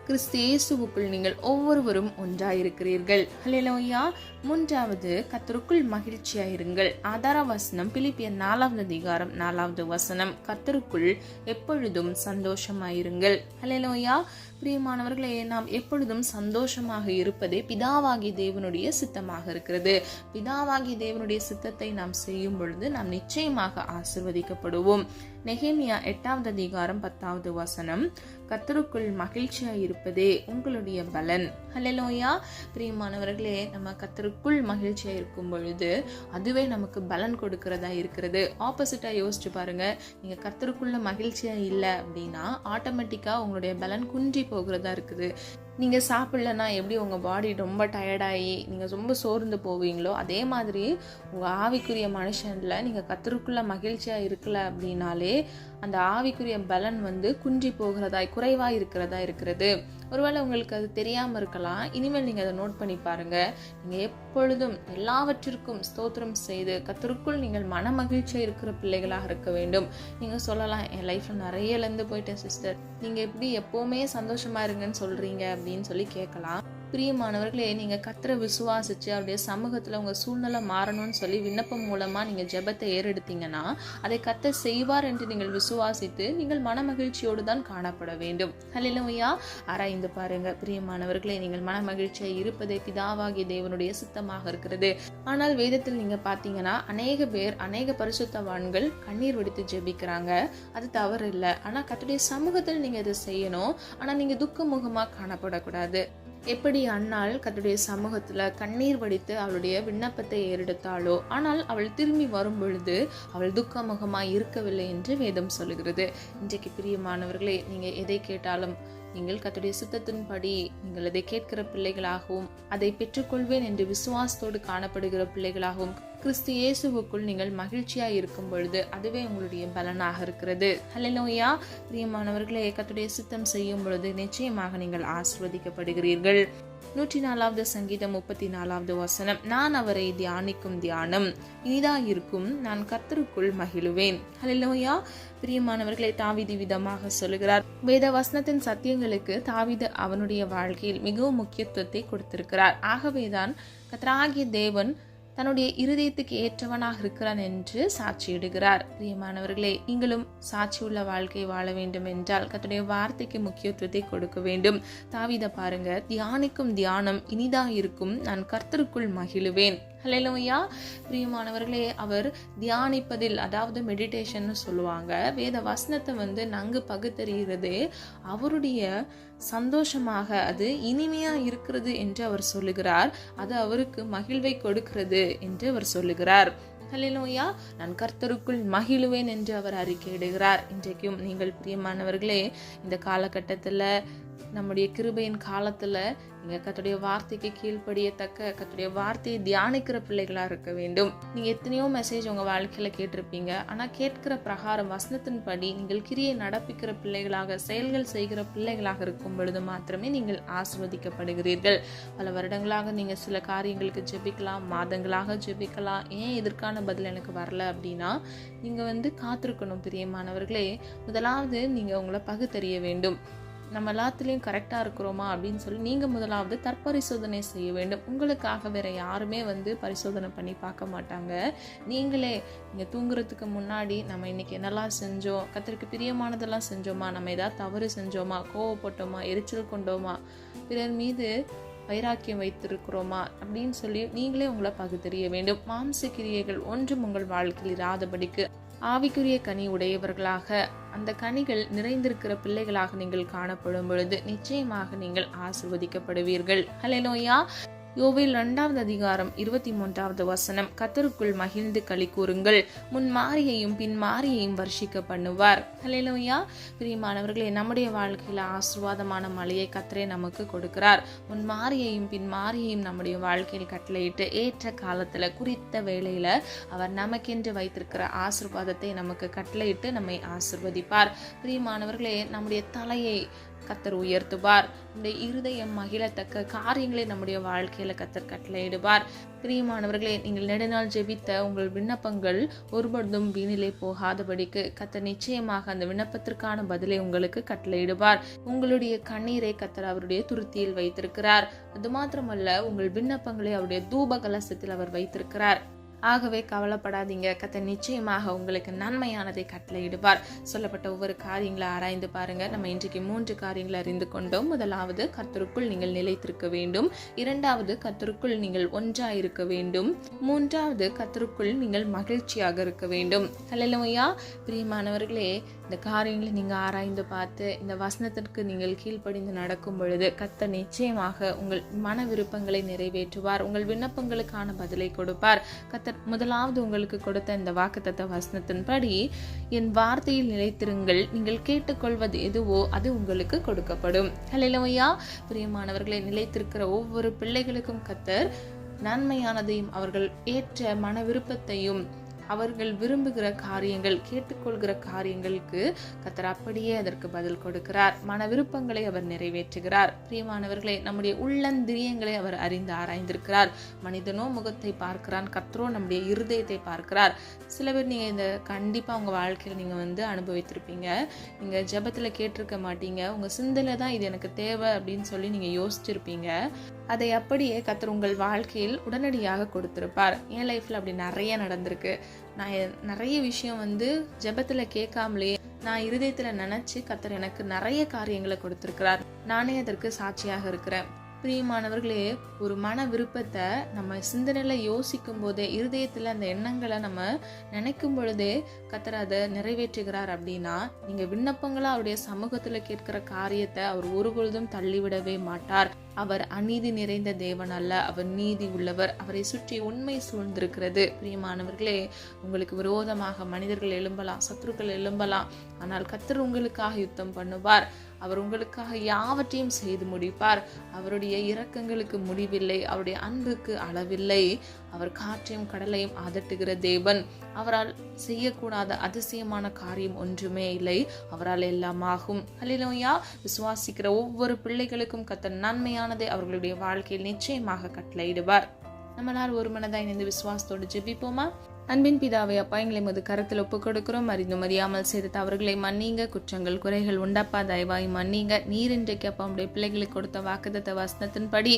கிறிஸ்து இயேசுவுக்குள் நீங்கள் ஒவ்வொருவரும் ஒன்றாயிருக்கிறீர்கள். அல்லேலூயா. 3வது, கர்த்தருக்குள் மகிழ்ச்சியாயிருங்கள். ஆதார வசனம் பிலிப்பியர் 4ஆம் அதிகாரம் 4வது வசனம், கர்த்தருக்குள் எப்பொழுதும் சந்தோஷமாயிருங்கள். அல்லேலூயா. பிரியமானவர்களே, நாம் எப்பொழுதும் சந்தோஷமாக இருப்பதே பிதாவாகி தேவனுடைய சித்தமாக இருக்கிறது. பிதாவாகி தேவனுடைய சித்தத்தை நாம் செய்யும் பொழுது நாம் நிச்சயமாக ஆசீர்வதிக்கப்படுவோம். நெகேமியா 8ஆம் அதிகாரம் 10வது வசனம், கர்த்தருக்குள் மகிழ்ச்சியாய் இருப்பதே உங்களுடைய பலன். ஹல்லேலூயா. பிரியமானவர்களே, நம்ம கர்த்தருக்குள் மகிழ்ச்சியா இருக்கும் பொழுது அதுவே நமக்கு பலன் கொடுக்கிறதா இருக்கிறது. ஆப்போசிட்டா யோசிச்சு பாருங்க. நீங்க கர்த்தருக்குள்ள மகிழ்ச்சியா இல்லை அப்படின்னா ஆட்டோமேட்டிக்கா உங்களுடைய பலன் குன்றி போகிறதா இருக்குது. நீங்கள் சாப்பிட்லன்னா எப்படி உங்கள் பாடி ரொம்ப டயர்டாகி நீங்கள் ரொம்ப சோர்ந்து போவீங்களோ, அதே மாதிரி உங்கள் ஆவிக்குரிய மனுஷனில் நீங்கள் கர்த்தருக்குள்ள மகிழ்ச்சியாக இருக்கல அப்படின்னாலே அந்த ஆவிக்குரிய பலன் குன்றி குறைவாக இருக்கிறதா இருக்கிறது. ஒருவேளை உங்களுக்கு அது தெரியாமல் இருக்கலாம். இனிமேல் நீங்கள் அதை நோட் பண்ணி பாருங்கள். நீங்கள் எப்பொழுதும் எல்லாவற்றிற்கும் ஸ்தோத்திரம் செய்து கர்த்தருக்குள் நீங்கள் மன மகிழ்ச்சியாக இருக்கிற பிள்ளைகளாக இருக்க வேண்டும். நீங்கள் சொல்லலாம், என் லைஃப்பில் நிறைய இழந்து போயிட்டேன் சிஸ்டர், நீங்கள் எப்படி எப்போவுமே சந்தோஷமா இருங்கன்னு சொல்கிறீங்க அப்படின்னு சொல்லி கேட்கலாம். பிரியமானவர்களே, நீங்கள் கர்த்தரை விசுவாசிச்சு அவருடைய சமூகத்தில் உங்கள் சூழ்நிலை மாறணும்னு சொல்லி விண்ணப்பம் மூலமாக நீங்கள் ஜெபத்தை ஏறெடுத்தீங்கன்னா அதை கர்த்தர் செய்வார் என்று நீங்கள் விசுவாசித்து நீங்கள் மன மகிழ்ச்சியோடு தான் காணப்பட வேண்டும். ஹல்லேலூயா. ஆராய்ந்து பாருங்க பிரியமானவர்களே, நீங்கள் மன மகிழ்ச்சியாக இருப்பதே பிதாவாகிய தேவனுடைய சித்தமாக இருக்கிறது. ஆனால் வேதத்தில் நீங்க பார்த்தீங்கன்னா அநேக பேர், அநேக பரிசுத்தவான்கள் கண்ணீர் வடித்து ஜெபிக்கிறாங்க. அது தவறு இல்லை. ஆனால் கர்த்தருடைய சமூகத்தில் நீங்க இதை செய்யணும். ஆனால் நீங்க துக்க முகமாக காணப்படக்கூடாது. எப்படி அன்னாள் கர்த்தருடைய சமூகத்துல கண்ணீர் வடித்து அவளுடைய விண்ணப்பத்தை ஏறெடுத்தாளோ, ஆனால் அவள் திரும்பி வரும் பொழுது அவள் துக்கமுகமாய் இருக்கவில்லை என்று வேதம் சொல்லுகிறது. இன்றைக்கு பிரியமானவர்களே, நீங்க எதை கேட்டாலும் நீங்கள் கர்த்தருடைய சித்தத்தின்படி நீங்கள் அதை கேட்கிற பிள்ளைகளாகவும் அதை பெற்றுக்கொள்வேன் என்று விசுவாசத்தோடு காணப்படுகிற பிள்ளைகளாகவும் கிறிஸ்து இயேசுவுக்குள் நீங்கள் மகிழ்ச்சியா இருக்கும் பொழுது அதுவே உங்களுடைய பலனாக இருக்கிறது. ஹல்லேலூயா. பிரியமானவர்களே, கர்த்தருடைய சித்தம் செய்யும் பொழுது நிச்சயமாக நீங்கள் ஆசீர்வதிக்கப்படுகிறீர்கள். 104வது சங்கீதம் 34வது வசனம், நான் அவரை தியானிக்கும் தியானம் இனிதாயிருக்கும், நான் கர்த்தருக்குள் மகிழுவேன். ஹல்லேலூயா. பிரியமானவர்களை, தாவீது விதமாக சொல்லுகிறார். வேத வசனத்தின் சத்தியங்களுக்கு தாவீது அவனுடைய வாழ்க்கையில் மிகவும் முக்கியத்துவத்தை கொடுத்திருக்கிறார். ஆகவேதான் கர்த்தராகிய தேவன் தன்னுடைய இருதயத்துக்கு ஏற்றவனாக இருக்கிறான் என்று சாட்சியிடுகிறார். பிரியமானவர்களே, நீங்களும் சாட்சியுள்ள வாழ்க்கை வாழ வேண்டும் என்றால் கர்த்தருடைய வார்த்தைக்கு முக்கியத்துவத்தை கொடுக்க வேண்டும். தாவீதை பாருங்க, தியானிக்கும் தியானம் இனிதா இருக்கும், நான் கர்த்தருக்குள் மகிழுவேன். ஹல்லேலூயா. பிரியமானவர்களே, அவர் தியானிப்பதில், அதாவது மெடிடேஷன் சொல்லுவாங்க, வேத வசனத்தை நன்கு பகுத்தறிகிறது அவருடைய சந்தோஷமாக, அது இனிமையா இருக்கிறது என்று அவர் சொல்லுகிறார். அது அவருக்கு மகிழ்வை கொடுக்கிறது என்று அவர் சொல்லுகிறார். ஹல்லேலூயா. நான் கர்த்தருக்குள் மகிழுவேன் என்று அவர் அறிக்கையிடுகிறார். இன்றைக்கும் நீங்கள் பிரியமானவர்களே, இந்த காலகட்டத்தில், நம்முடைய கிருபையின் காலத்துல நீங்க கர்த்தருடைய வார்த்தைக்கு கீழ்ப்படியத்தக்க, கர்த்தருடைய வார்த்தையை தியானிக்கிற பிள்ளைகளா இருக்க வேண்டும். நீங்க எத்தனையோ மெசேஜ் உங்க வாழ்க்கையில கேட்டிருப்பீங்க. ஆனா கேட்கிற பிரகாரம் வசனத்தின்படி நீங்கள் கிரியை நடப்பிக்கிற பிள்ளைகளாக, செயல்கள் செய்கிற பிள்ளைகளாக இருக்கும் பொழுது மாத்திரமே நீங்கள் ஆசீர்வதிக்கப்படுகிறீர்கள். பல வருடங்களாக நீங்க சில காரியங்களுக்கு ஜெபிக்கலாம், மாதங்களாக ஜெபிக்கலாம். ஏன் இதற்கான பதில் எனக்கு வரல அப்படின்னா, நீங்க காத்திருக்கணும். பிரியமானவர்களே, முதலாவது நீங்க உங்களை பகுத்தறிய வேண்டும். நம்ம எல்லாத்துலேயும் கரெக்டாக இருக்கிறோமா அப்படின்னு சொல்லி நீங்கள் முதலாவது தற்பரிசோதனை செய்ய வேண்டும். உங்களுக்காக வேற யாருமே பரிசோதனை பண்ணி பார்க்க மாட்டாங்க. நீங்களே நீங்கள் தூங்குறதுக்கு முன்னாடி நம்ம இன்னைக்கு என்னெல்லாம் செஞ்சோம், கர்த்தருக்கு பிரியமானதெல்லாம் செஞ்சோமா, நம்ம ஏதாவது தவறு செஞ்சோமா, கோவப்பட்டோமா, எரிச்சல் கொண்டோமா, பிறர் மீது வைராக்கியம் வைத்திருக்கிறோமா அப்படின்னு சொல்லி நீங்களே உங்களை பகுத்தறிய வேண்டும். மாம்ச கிரியைகள் ஒன்றும் உங்கள் வாழ்க்கையில் இராதபடிக்கு ஆவிக்குரிய கனி உடையவர்களாக, அந்த கனிகள் நிறைந்திருக்கிற பிள்ளைகளாக நீங்கள் காணப்படும் பொழுது நிச்சயமாக நீங்கள் ஆசீர்வதிக்கப்படுவீர்கள். ஹல்லேலூயா. யோவேல் 2வது அதிகாரம் 23வது வசனம், கர்த்தருக்குள் மகிழ்ந்து களி கூறுங்கள், முன் மாரியையும் பின் மாரியையும் வர்ஷிக்க பண்ணுவார். ஹல்லேலூயா. பிரியமானவர்களே, நம்முடைய வாழ்க்கையில ஆசீர்வாதமான மழையை கர்த்தரே நமக்கு கொடுக்கிறார். முன் மாரியையும் பின் மாரியையும் நம்முடைய வாழ்க்கையில் கட்டளையிட்டு ஏற்ற காலத்துல, குறித்த வேளையில அவர் நமக்கென்று வைத்திருக்கிற ஆசீர்வாதத்தை நமக்கு கட்டளையிட்டு நம்மை ஆசீர்வதிப்பார். பிரியமானவர்களே, நம்முடைய தலையை கர்த்தர் உயர்த்துவார். நம்முடைய இருதயம் மகிழத்தக்க காரியங்களை நம்முடைய வாழ்க்கையில கர்த்தர் கட்டளையிடுவார். பிரியமானவர்களே, நீங்கள் நெடுநாள் ஜெபித்த உங்கள் விண்ணப்பங்கள் ஒருபொழுதும் வீணிலே போகாதபடிக்கு கர்த்தர் நிச்சயமாக அந்த விண்ணப்பத்திற்கான பதிலை உங்களுக்கு கட்டளையிடுவார். உங்களுடைய கண்ணீரை கர்த்தர் அவருடைய துருத்தியில் வைத்திருக்கிறார். அது மாத்திரமல்ல, உங்கள் விண்ணப்பங்களை அவருடைய தூப கலசத்தில் அவர் வைத்திருக்கிறார். ஆகவே கவலைப்படாதீங்க, கர்த்தர் நிச்சயமாக உங்களுக்கு நன்மையானதை கட்டளையிடுவார். சொல்லப்பட்ட ஒவ்வொரு காரியங்களை ஆராய்ந்து பாருங்க. நம்ம இன்றைக்கு 3 காரியங்களை அறிந்து கொண்டோம். முதலாவது, கர்த்தருக்குள் நீங்கள் நிலைத்திருக்க வேண்டும். இரண்டாவது, கர்த்தருக்குள் நீங்கள் ஒன்றாயிருக்க வேண்டும். மூன்றாவது, கர்த்தருக்குள் நீங்கள் மகிழ்ச்சியாக இருக்க வேண்டும். ஹல்லேலூயா. பிரியமானவர்களே, இந்த காரியங்களை நீங்கள் ஆராய்ந்து பார்த்து இந்த வசனத்திற்கு நீங்கள் கீழ்ப்படிந்து நடக்கும் பொழுது கர்த்தர் நிச்சயமாக உங்கள் மன விருப்பங்களை நிறைவேற்றுவார். உங்கள் விண்ணப்பங்களுக்கான பதிலை கொடுப்பார். கர்த்தர் முதலாவது உங்களுக்கு கொடுத்த இந்த வாக்குத்தத்த வசனத்தின்படி, என் வார்த்தையில் நிலைத்திருங்கள், நீங்கள் கேட்டுக்கொள்வது எதுவோ அது உங்களுக்கு கொடுக்கப்படும். ஹல்லேலூயா. பிரியமானவர்களை, நிலைத்திருக்கிற ஒவ்வொரு பிள்ளைகளுக்கும் கர்த்தர் நன்மையானதையும் அவர்கள் ஏற்ற மன விருப்பத்தையும் அவர்கள் விரும்புகிற காரியங்கள், கேட்டுக்கொள்கிற காரியங்களுக்கு கர்த்தர் அப்படியே அதற்கு பதில் கொடுக்கிறார். மன விருப்பங்களை அவர் நிறைவேற்றுகிறார். பிரியமானவர்களே, நம்முடைய உள்ளந்திரியங்களை அவர் அறிந்து ஆராய்ந்திருக்கிறார். மனிதனோ முகத்தை பார்க்கிறான், கர்த்தரோ நம்முடைய இருதயத்தை பார்க்கிறார். சில பேர் நீங்கள் இந்த கண்டிப்பாக உங்கள் வாழ்க்கையில் நீங்கள் அனுபவித்திருப்பீங்க. நீங்கள் ஜெபத்தில் கேட்டிருக்க மாட்டீங்க, உங்கள் சிந்தையில் தான் இது எனக்கு தேவை அப்படின்னு சொல்லி நீங்கள் யோசிச்சிருப்பீங்க. அதை அப்படியே கர்த்தர் உங்கள் வாழ்க்கையில் உடனடியாக கொடுத்திருப்பார். என் லைஃப்பில் அப்படி நிறைய நடந்திருக்கு. நான் நிறைய விஷயம் ஜெபத்தில் கேட்காமலே நான் இருதயத்தில் நினச்சி கர்த்தர் எனக்கு நிறைய காரியங்களை கொடுத்திருக்கிறார். நானே அதற்கு சாட்சியாக இருக்கிறேன். பிரியமானவர்களே, ஒரு மன விருப்பத்தை நம்ம சிந்தனையில் யோசிக்கும் போதே, இருதயத்தில் அந்த எண்ணங்களை நம்ம நினைக்கும் பொழுதே கர்த்தர் அதை நிறைவேற்றுகிறார். அப்படின்னா நீங்கள் விண்ணப்பங்களா அவருடைய சமூகத்தில் கேட்கிற காரியத்தை அவர் ஒருபொழுதும் தள்ளிவிடவே மாட்டார். அவர் அநீதி நிறைந்த தேவன் அல்ல, அவர் நீதி உள்ளவர். அவரை சுற்றி உண்மை சூழ்ந்திருக்கிறது. பிரியமானவர்களே, உங்களுக்கு விரோதமாக மனிதர்கள் எழும்பலாம், சத்துருக்கள் எழும்பலாம், ஆனால் கர்த்தர் உங்களுக்காக யுத்தம் பண்ணுவார். அவர் உங்களுக்காக யாவற்றையும் செய்து முடிப்பார். அவருடைய இரக்கங்களுக்கு முடிவில்லை, அவருடைய அன்புக்கு அளவில்லை. அவர் காற்றையும் கடலையும் அதட்டுகிற தேவன். அவரால் செய்யக்கூடாத அதிசயமான காரியம் ஒன்றுமே இல்லை. அவரால் எல்லாம் ஆகும். ஹல்லேலூயா. விசுவாசிக்கிற ஒவ்வொரு பிள்ளைகளுக்கும் கர்த்தர் நன்மையானதை அவர்களுடைய வாழ்க்கையில் நிச்சயமாக கட்டளையிடுவார். நம்மளால் ஒரு மனதாய் இணைந்து விசுவாசத்தோடு ஜெபிப்போமா? அன்பின் பிதாவே, அப்பா, எங்களை மது கருத்தில் ஒப்புக் கொடுக்கிறோம். அறிந்தும் அறியாமல் செய்த தவறுகளை மன்னிங்க. குற்றங்கள் குறைகள் உண்டப்பா, தயவாய் மன்னிங்க. நீர் இன்றைக்கு அப்பா உடைய பிள்ளைகளுக்கு கொடுத்த வாக்குத்தத்த வசனத்தின்படி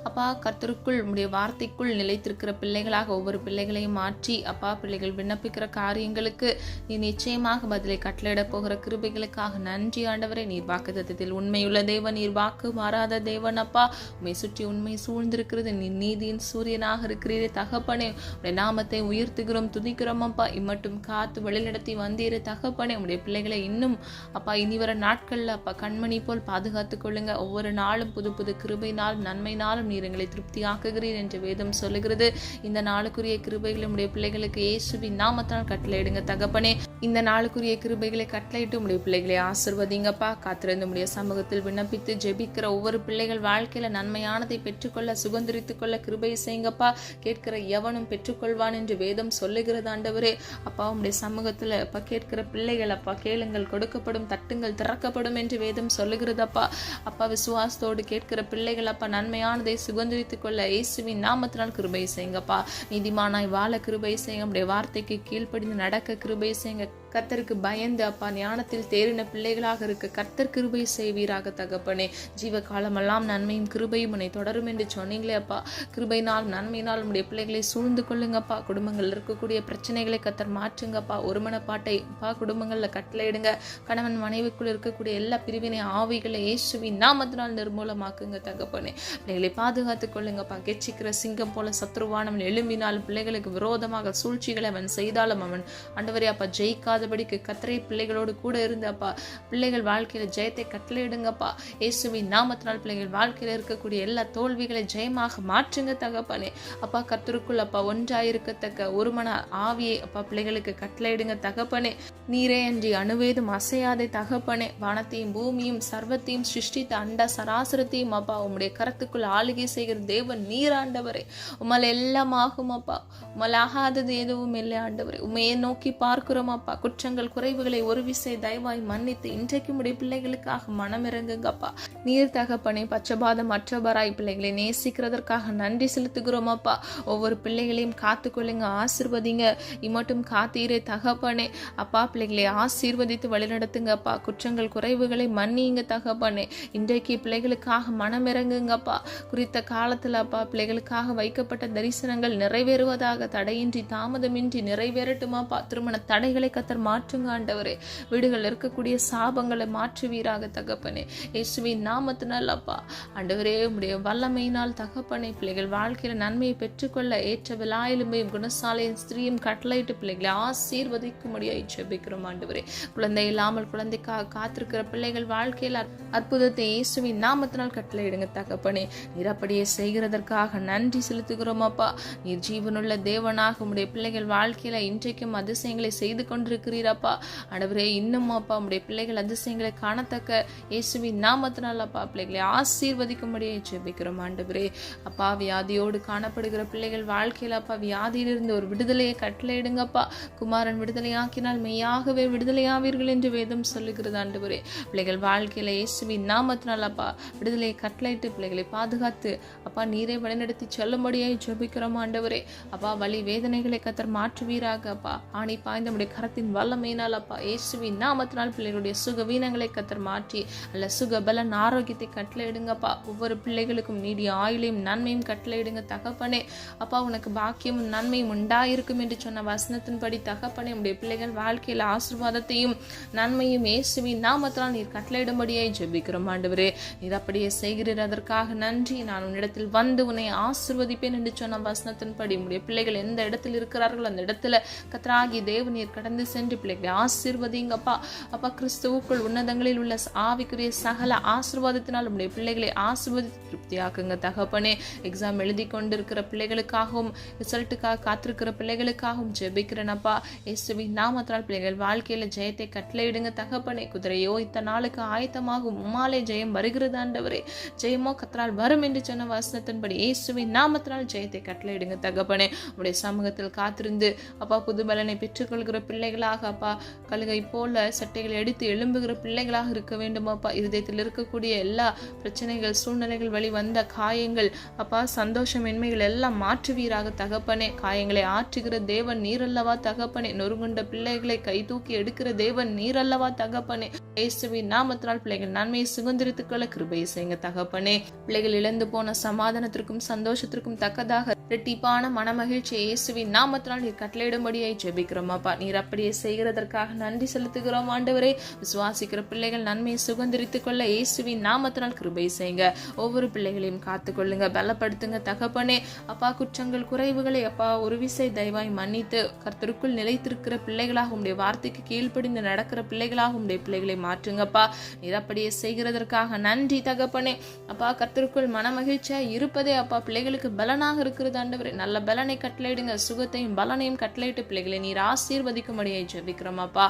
அப்பா, கர்த்தருக்குள் உடைய வார்த்தைக்குள் நிலைத்திருக்கிற பிள்ளைகளாக ஒவ்வொரு பிள்ளைகளையும் மாற்றி அப்பா, பிள்ளைகள் விண்ணப்பிக்கிற காரியங்களுக்கு நீ நிச்சயமாக பதிலை கட்டளையிட போகிற கிருபைகளுக்காக நன்றி ஆண்டவரே. நீர் வாக்குத்தத்தத்தில் உண்மையுள்ள தேவன், நீர் வாக்கு மாறாத தேவன் அப்பா. உண்மை சுற்றி உண்மை சூழ்ந்திருக்கிறது. நீ நீதியின் சூரியனாக இருக்கிறீரே தகப்பனே. உடைய நாமத்தை உயர்த்துகிறோம், துதிக்கிறோம் அப்பா. இம்மட்டும் காத்து வழிநடத்தி வந்தீரே தகப்பனே. உடைய பிள்ளைகளை இன்னும் அப்பா இனி வர நாட்கள்ல அப்பா கண்மணி போல் பாதுகாத்துக் கொள்ளுங்க. ஒவ்வொரு நாளும் புது புது கிருபையினாலும் நன்மையினாலும் நீர் எங்களை திருப்தி ஆக்குகிறீர் என்று வேதம் சொல்லுகிறது. இந்த நாளுக்குரிய கிருபைகளை உடைய பிள்ளைகளுக்கு இயேசுவின் நாமத்தால் கட்டளையிடுங்க தகப்பனே. இந்த நாளுக்குரிய கிருபைகளை கட்டளையிட்டு உடைய பிள்ளைகளை ஆசிர்வதிங்கப்பா. காத்திருந்து உடைய சமூகத்தில் விண்ணப்பித்து ஜெபிக்கிற ஒவ்வொரு பிள்ளைகள் வாழ்க்கையில நன்மையானதை பெற்றுக்கொள்ள, சுதந்திரித்துக் கொள்ள கிருபை செய்யுங்கப்பா. கேட்கிற எவனும் பெற்றுக்கொள்வான் என்று வேதம் சொல்லுகிறது ஆண்டவரே. அப்பா, உடைய சமூகத்துல அப்பா கேட்கிற பிள்ளைகள் அப்பா, கேளுங்கள் கொடுக்கப்படும், தட்டுங்கள் திறக்கப்படும் என்று வேதம் சொல்லுகிறதப்பா. அப்பா, விசுவாசத்தோடு கேட்கிற பிள்ளைகள் அப்பா நன்மையானதை சுதந்திரித்துக் கொள்ள இயேசுவின் நாமத்தினால் கிருபை செய்யுங்கப்பா. நீதிமானாய் வாழ கிருபை செய்யுங்க. உடைய வார்த்தைக்கு கீழ்ப்படிந்து நடக்க கிருபை செய்யுங்க. கர்த்தருக்கு பயந்து அப்பா ஞானத்தில் தேறின பிள்ளைகளாக இருக்க கர்த்தர் கிருபை செய்வீராக தகப்பனே. ஜீவ காலமெல்லாம் நன்மையும் கிருபையும் உன்னை தொடரும் என்று சொன்னீங்களே அப்பா. கிருபையினால் நன்மையினால் உடைய பிள்ளைகளை சூழ்ந்து கொள்ளுங்கப்பா. குடும்பங்கள் இருக்கக்கூடிய பிரச்சனைகளை கர்த்தர் மாற்றுங்கப்பா. ஒரு மனப்பாட்டை அப்பா குடும்பங்கள்ல கட்டளையிடுங்க. கணவன் மனைவிக்குள் இருக்கக்கூடிய எல்லா பிரிவினை ஆவிகளை இயேசுவின் நாமத்தினால் நிர்மூலமாக்குங்க தகப்பனே. பிள்ளைகளை பாதுகாத்துக் கொள்ளுங்கப்பா. கெச்சிக்கிற சிங்கம் போல சத்ருவானவன் எழும்பினால் பிள்ளைகளுக்கு விரோதமாக சூழ்ச்சிகளை அவன் செய்தாலும் அவன் ஆண்டவரே அப்பா ஜெயிக்காதபடிக்கு கர்த்தரே பிள்ளைகளோடு கூட இருந்து அப்பா பிள்ளைகள் வாழ்க்கையில ஜெயத்தை கட்டளையிடுங்கப்பா. இயேசுவின் நாமத்தினால் பிள்ளைகள் வாழ்க்கையில இருக்கக்கூடிய எல்லா தோல்விகளை ஜெயமாக மாற்றுங்க தகப்பனே. அப்பா, கர்த்தருக்குள் அப்பா ஒன்றாயிருக்கத்தக்க ஒரு மன ஆவியை அப்பா பிள்ளைகளுக்கு கட்டளையிடுங்க தகப்பனே. நீரே அன்றி அணுவேதும் அசையாதே தகப்பனே. வானத்தையும் பூமியும் சர்வத்தையும் சிருஷ்டித்த அண்ட சராசரத்தையும் அப்பா உம்முடைய கரத்துக்குள் ஆளுகை செய்கிற தேவன் நீர் ஆண்டவரே. உம்மால் எல்லாம் ஆகும் அப்பா. உம்மால் ஆகாதது எதுவும் இல்லை ஆண்டவரே. உண்மையை நோக்கி பார்க்கிறோம் அப்பா. குற்றங்கள் குறைவுகளை ஒரு விசை தயவாய் மன்னித்து இன்றைக்கு உடைய பிள்ளைகளுக்காக மனம் இறங்குங்கப்பா. நீர் தகப்பனே பச்சபாதம் மற்றவராய் பிள்ளைகளை நேசிக்கிறதற்காக நன்றி செலுத்துகிறோம் அப்பா. ஒவ்வொரு பிள்ளைகளையும் காத்துக்கொள்ளுங்க, ஆசீர்வதிங்க. இம்மட்டும் காத்தீரே தகப்பனே அப்பா. பிள்ளைகளை ஆசீர்வதித்து வழிநடத்துங்கப்பா. குற்றங்கள் குறைவுகளை மன்னிங்க தகப்பனே. இன்றைக்கு பிள்ளைகளுக்காக மனம் இறங்குங்கப்பா. குறித்த காலத்துல அப்பா பிள்ளைகளுக்காக வைக்கப்பட்ட தரிசனங்கள் நிறைவேறுவதாக, தடையின்றி தாமதமின்றி நிறைவேறட்டுமாப்பா. திருமண தடைகளை கத்தர் மாற்றுங்க ஆண்டவரே. வீடுகள் இருக்கக்கூடிய சாபங்களை மாற்றுவீராக தகப்பனே. இயேசுவின் நாமத்தினால் அப்பா ஆண்டவரே உம்முடைய வல்லமையினால் தகப்பனே பிள்ளைகள் வாழ்க்கையில நன்மையை பெற்றுக்கொள்ள ஏற்ற விலாயிலுமையும் குணசாலையும் ஸ்திரீயும் கட்டளையிட்டு பிள்ளைகளை ஆசீர்வதிக்கும்படியாய் ஜெபிக்கிறோம் ஆண்டவரே. குழந்தை இல்லாமல் குழந்தைக்காக காத்திருக்கிற பிள்ளைகள் வாழ்க்கையில் அற்புதத்தை இயேசுவின் நாமத்தினால் கட்டளையிடுங்க தகப்பனே. நீர் அப்படியே செய்கிறதற்காக நன்றி செலுத்துகிறோம் அப்பா. நீர் ஜீவனுள்ள தேவனாக உம்முடைய பிள்ளைகள் வாழ்க்கையில இன்றைக்கும் அதிசயங்களை செய்து கொண்டிருக்கிறீரப்பா ஆண்டவரே. இன்னும் அப்பா உம்முடைய பிள்ளைகள் அதிசயங்களை காணத்தக்க இயேசுவின் நாமத்தினால் அப்பா பிள்ளைகளை ஆசீர்வதிக்கும்படியே ஜெபிக்கிறோம் ஆண்டவரே. அப்பா வியாதியோடு காணப்படுகிற பிள்ளைகள் வாழ்க்கையில அப்பா வியாதியிலிருந்து ஒரு விடுதலையை கட்டளையிடுங்கப்பா. குமாரன் விடுதலையாக்கினால் மெய்யாகவே விடுதலையாவீர்கள் என்று வேதம் சொல்லுகிறது ஆண்டவரே. பிள்ளைகள் வாழ்க்கையில இயேசுவின் நாமத்தினால் அப்பா விடுதலையை கட்டளையிட்டு பிள்ளைகளை பாதுகாத்து அப்பா நீரை வழிநடத்தி செல்லும்படியாய் ஜெபிக்கிறோம் ஆண்டவரே. அப்பா வலி வேதனைகளை கத்தர் மாற்றுவீராக அப்பா. ஆணி பாய்ந்த உடைய கரத்தின் வல்லமையினால் அப்பா இயேசுவின் நாமத்தினால் பிள்ளைகளுடைய சுக வீனங்களை கத்தர் மாற்றி அல்ல சுக பலன் ஆரோக்கியத்தை கட்டளையிடுங்கப்பா. ஒவ்வொரு பிள்ளைகளுக்கும் நீடிய ஆயுளையும் நன்மையும் கட்டளையிடுங்க தகப்பனே. அப்பா உனக்கு பாக்கியமும் நன்மையும் உண்டாயிருக்கும் என்று சொன்ன வசனத்தின்படி தகப்பனே உடைய பிள்ளைகள் வாழ்க்கையில் ஆசீர்வாதத்தையும் நன்மையும் இயேசுவின் நாமத்தினால் நீர் கட்டளையிடும்படியாய் ஜெபிக்கிறோம் ஆண்டவரே. நீர் அப்படியே செய்கிறீர், அதற்காக நன்றி. நான் உன்னிடத்தில் வந்து உன்னை ஆசீர்வதிப்பேன் என்று சொன்ன வசனத்தின்படி உடைய பிள்ளைகள் எந்த இடத்தில் இருக்கிறார்களோ அந்த இடத்துல கர்த்தராகிய தேவன் நீர் கடந்து சென்று பிள்ளைகளை ஆசீர்வதிங்கப்பா. அப்பா கிறிஸ்துவுக்குள் உன்னதங்களில் உள்ள ஆவிக்குரிய சகல ஆசீர்வாதத்தினால் உடைய பிள்ளைகளை ஆசீர்வதித்து திருப்தியாக்குங்க தகப்பனே. எக்ஸாம் எழுதி கொண்டிருக்கிற பிள்ளைகளுக்காகவும் ரிசல்ட்டுக்காக காத்திருக்கிற பிள்ளைகளுக்காகவும் ஜெபிக்கிறேனப்பா. இயேசுவின் நாமத்தினால் பிள்ளைகள் வாழ்க்கையில ஜெயத்தை கட்டளையிடுங்க தகப்பனே. குதிரையோ இத்தனை நாளுக்கு ஆயத்தமாகும், உம்மாலே ஜெயம் வருகிறது ஆண்டவரே. ஜெயமோ கர்த்தரால் வரும் என்று சொன்ன வசனத்தின்படி இயேசுவின் நாமத்தினால் ஜெயத்தை கட்டளையிடுங்க தகப்பனே. உடைய சமூகத்தில் காத்திருந்து அப்பா புது பலனை பெற்றுக்கொள்கிற பிள்ளைகளாக அப்பா கழுகை போல சட்டைகளை எடுத்து எழும்புகிற பிள்ளைகளாக இருக்க வேண்டும் அப்பா. இருதயத்தில் இருக்கக்கூடிய எல்லா பிரச்சனைகள் சூழ்நிலைகள் வழி வந்த காயங்கள் அப்பா சந்தோஷமின்மைகள் எல்லாம் மாற்றுவீராக தகப்பனே. காயங்களை ஆற்றுகிற தேவன் நீரல்லவா தகப்பனே. நொறுங்குண்ட பிள்ளைகளை கை தூக்கி எடுக்கிற தேவன் நீரல்லவா தகப்பனே. இயேசுவின் நாமத்தினால் பிள்ளைகள் நன்மையை சுதந்திரித்துக் கொள்ள கிருபை செய்யுங்க தகப்பனே. பிள்ளைகள் இழந்து போன சமாதானத்திற்கும் சந்தோஷத்திற்கும் தக்கதாக இரட்டிப்பான மனமகிழ்ச்சி இயேசுவின் நாமத்தினால் நீர் கட்டளையிடும்படியாய் ஜெபிக்கிறோம் அப்பா. நீர் அப்படியே செய்கிறதற்காக நன்றி செலுத்துகிறோம் ஆண்டவரே. விசுவாசிக்கிற பிள்ளைகள் நன்மையை சுதந்திரித்துக் கொள்ள இயேசுவின் நாமத்தினால் கிருபை செய்யுங்க. ஒவ்வொரு பிள்ளைகளையும் காத்துக்கொள்ளுங்க, பலப்படுத்துங்க தகப்பனே. அப்பா குற்றங்கள் குறைவுகளை அப்பா ஒரு விசை தயவாய் மன்னித்து கர்த்தருக்குள் நிலைத்திருக்கிற பிள்ளைகளாக உம்முடைய வார்த்தைக்கு கீழ்ப்படிந்து நடக்கிற பிள்ளைகளாக உம்முடைய பிள்ளைகளை மாற்றுங்கப்பா. நீர் அப்படியே செய்கிறதற்காக நன்றி தகப்பனே. அப்பா கர்த்தருக்குள் மனமகிழ்ச்சியா இருப்பதே அப்பா பிள்ளைகளுக்கு பலனாக இருக்கிறது ஆண்டவரே. நல்ல பலனை கட்டளையிடுங்க, சுகத்தையும் பலனையும் கட்டளையிட்டு பிள்ளைகளை நீர் ஆசீர்வதிக்கும்படியாய் ஜெபிக்கிறோம் அப்பா.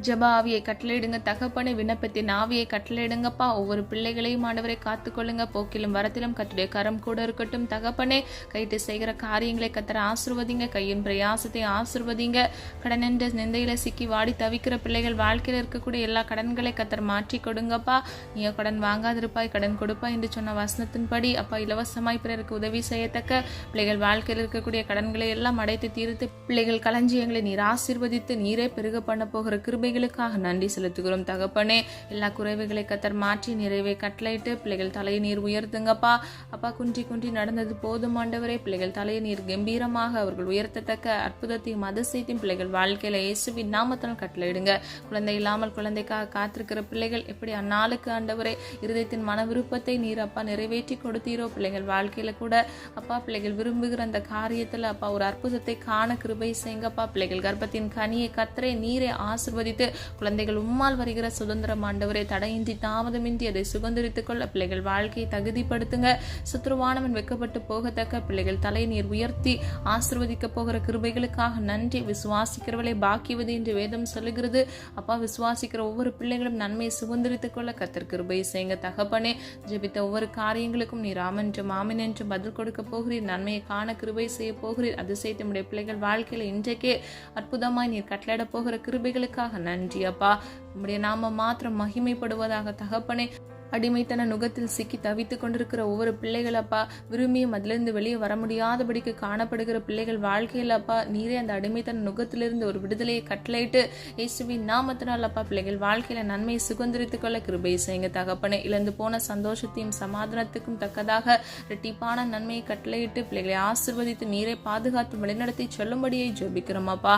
ஜப ஆவியை கட்டளையிடுங்க தகப்பனே. விண்ணப்பத்தின் ஆவியை கட்டளையிடுங்கப்பா. ஒவ்வொரு பிள்ளைகளையும் ஆண்டவரை காத்துக்கொள்ளுங்க. போக்கிலும் வரத்திலும் கர்த்தருடைய கரம் கூட இருக்கட்டும் தகப்பனே. கைட்டு செய்கிற காரியங்களை கர்த்தர ஆசீர்வதிங்க. கையின் பிரயாசத்தை ஆசீர்வதிங்க. கடன் என்ற நிந்தையில சிக்கி வாடி தவிக்கிற பிள்ளைகள் வாழ்க்கையில் இருக்கக்கூடிய எல்லா கடன்களை கர்த்தர் மாற்றி கொடுங்கப்பா. நீ கடன் வாங்காதிருப்பாய் கடன் கொடுப்பாய் என்று சொன்ன வசனத்தின்படி அப்பா இலவசமாய் பிறருக்கு உதவி செய்யத்தக்க பிள்ளைகள் வாழ்க்கையில் இருக்கக்கூடிய கடன்களை எல்லாம் அடைத்து தீர்த்து பிள்ளைகள் களஞ்சியங்களை நீர் ஆசீர்வதித்து நீரே பெருக பண்ண போகிற கிருபை நன்றி செலுத்துகிறோம் தகப்பனே. எல்லா குறைவுகளை கத்தர் மாற்றி நிறைவே கட்டளையிட்டு பிள்ளைகள் தலையை நீர் உயர்த்துங்கப்பா. அப்பா குன்றி குன்றி நடந்தது போதும் ஆண்டவரே. பிள்ளைகள் தலையை நீர் கம்பீரமாக அவர்கள் உயர்த்தத்தக்க அற்புதத்தையும் அதிசயத்தையும் பிள்ளைகள் வாழ்க்கையில இயேசுவின் நாமத்தால் கட்டளையிடுங்க. குழந்தை இல்லாமல் குழந்தைக்காக காத்திருக்கிற பிள்ளைகள் எப்படி அந்நாளுக்கு ஆண்டவரே இருதயத்தின் மன விருப்பத்தை நீர் அப்பா நிறைவேற்றி கொடுத்தீரோ பிள்ளைகள் வாழ்க்கையில கூட அப்பா பிள்ளைகள் விரும்புகிற அந்த காரியத்துல அப்பா ஒரு அற்புதத்தை காண கிருபை செய்யுங்கப்பா. பிள்ளைகள் கர்ப்பத்தின் கனியை கத்தரை நீரை ஆசீர்வதித்து கட்டளையிட்டு குழந்தைகள் உம்மால் வருகிற சுதந்திரம் ஆண்டவரே தடையின்றி தாமதமின்றி அதை சுதந்திரித்துக் கொள்ள பிள்ளைகள் வாழ்க்கையை தகுதிப்படுத்துங்க. சத்ருவானவன் வெக்கப்பட்டு போகத்தக்க பிள்ளைகள் தலை நீர் உயர்த்தி ஆசீர்வதிக்க போகிற கிருபைகளுக்காக நன்றி. விசுவாசிக்கிறவளை பாக்கியவது என்று வேதம் சொல்லுகிறது. அப்பா, விசுவாசிக்கிற ஒவ்வொரு பிள்ளைகளும் நன்மையை சுதந்திரித்துக் கொள்ள கர்த்தர் கிருபை செய்யுங்க தகப்பனே. ஜெபித்த ஒவ்வொரு காரியங்களுக்கும் நீர் ஆமென்றும் ஆமென் என்று பதில் கொடுக்க போகிறீர். நன்மையை காண கிருபை செய்ய போகிறீர். அதிசயத்தை நம்முடைய பிள்ளைகள் வாழ்க்கையில இன்றைக்கே அற்புதமாய் நீர் கட்டளையிட போகிற கிருபைகளுக்காக நன்றி அப்பா. நம்முடைய நாம மாத்திரம் மகிமைப்படுவதாக தகப்பனே. அடிமைத்தன நுகத்தில் சிக்கி தவித்துக் கொண்டிருக்கிற ஒவ்வொரு பிள்ளைகள் அப்பா, விரும்பியும் அதிலிருந்து வெளியே வர முடியாதபடிக்கு காணப்படுகிற பிள்ளைகள் வாழ்க்கையில் அப்பா, நீரே அந்த அடிமைத்தன நுகத்திலிருந்து ஒரு விடுதலையை கட்டளையிட்டு இயேசுவின் நாமத்தினால் அப்பா பிள்ளைகள் வாழ்க்கையில நன்மையை சுதந்திரித்துக் கொள்ள கிருபை செய்யுங்க தகப்பனே. இழந்து போன சந்தோஷத்தையும் சமாதானத்துக்கும் தக்கதாக இரட்டிப்பான நன்மையை கட்டளையிட்டு பிள்ளைகளை ஆசீர்வதித்து நீரை பாதுகாத்து வழிநடத்தி சொல்லும்படியை ஜெபிக்கிறோம் அப்பா.